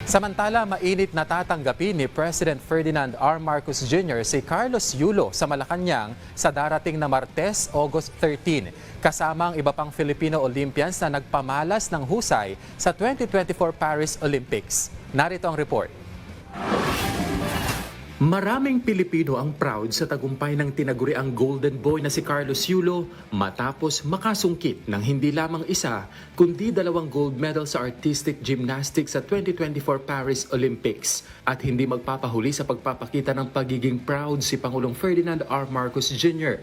Samantala, mainit na tatanggapin ni President Ferdinand R. Marcos Jr. si Carlos Yulo sa Malacanang sa darating na Martes, August 13, kasama ang iba pang Filipino Olympians na nagpamalas ng husay sa 2024 Paris Olympics. Narito ang report. Maraming Pilipino ang proud sa tagumpay ng tinaguriang Golden Boy na si Carlos Yulo matapos makasungkit ng hindi lamang isa kundi 2 gold medal sa artistic gymnastics sa 2024 Paris Olympics at hindi magpapahuli sa pagpapakita ng pagiging proud si Pangulong Ferdinand R. Marcos Jr.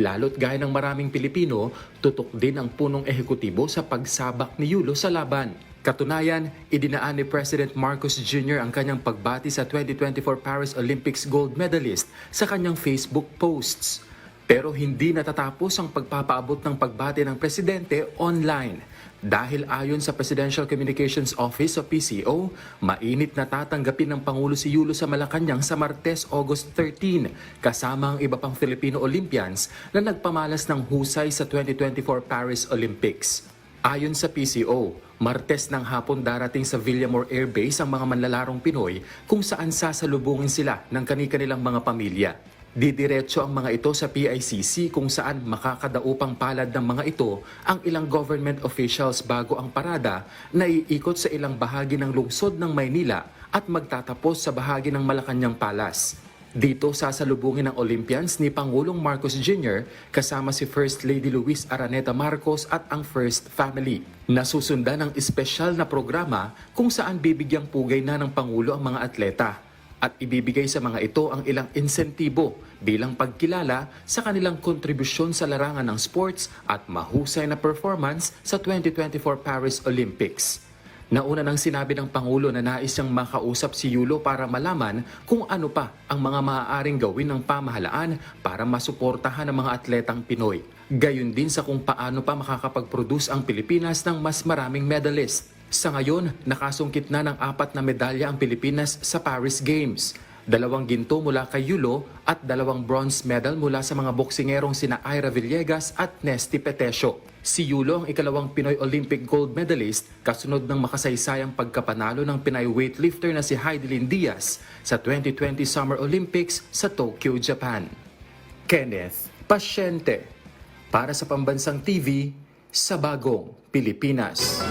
Lalo't gaya ng maraming Pilipino, tutok din ang punong ehekutibo sa pagsabak ni Yulo sa laban. Katunayan, idinaan ni President Marcos Jr. ang kanyang pagbati sa 2024 Paris Olympics gold medalist sa kanyang Facebook posts. Pero hindi natatapos ang pagpapaabot ng pagbati ng presidente online. Dahil ayon sa Presidential Communications Office o PCO, mainit na tatanggapin ng Pangulo si Yulo sa Malacanang sa Martes, August 13, kasama ang iba pang Filipino Olympians na nagpamalas ng husay sa 2024 Paris Olympics. Ayon sa PCO, Martes ng hapon darating sa Villamor Air Base ang mga manlalarong Pinoy kung saan sasalubungin sila ng kani-kanilang mga pamilya. Didiretso ang mga ito sa PICC kung saan makakadaupang palad ng mga ito ang ilang government officials bago ang parada na iikot sa ilang bahagi ng lungsod ng Maynila at magtatapos sa bahagi ng Malacanang Palace. Dito sasalubungin ng Olympians ni Pangulong Marcos Jr. kasama si First Lady Luis Araneta Marcos at ang First Family. Nasusundan ng espesyal na programa kung saan bibigyang pugay na ng Pangulo ang mga atleta at ibibigay sa mga ito ang ilang insentibo bilang pagkilala sa kanilang kontribusyon sa larangan ng sports at mahusay na performance sa 2024 Paris Olympics. Nauna nang sinabi ng Pangulo na nais niyang makausap si Yulo para malaman kung ano pa ang mga maaaring gawin ng pamahalaan para masuportahan ang mga atletang Pinoy. Gayon din sa kung paano pa makakapag-produce ang Pilipinas ng mas maraming medalist. Sa ngayon, nakasungkit na ng 4 na medalya ang Pilipinas sa Paris Games. 2 ginto mula kay Yulo at 2 bronze medal mula sa mga boksingerong sina Ira Villegas at Nesty Petesio. Si Yulo ang ikalawang Pinoy Olympic gold medalist kasunod ng makasaysayang pagkapanalo ng Pinay weightlifter na si Heidelin Diaz sa 2020 Summer Olympics sa Tokyo, Japan. Kenneth Pasyente para sa Pambansang TV sa Bagong Pilipinas.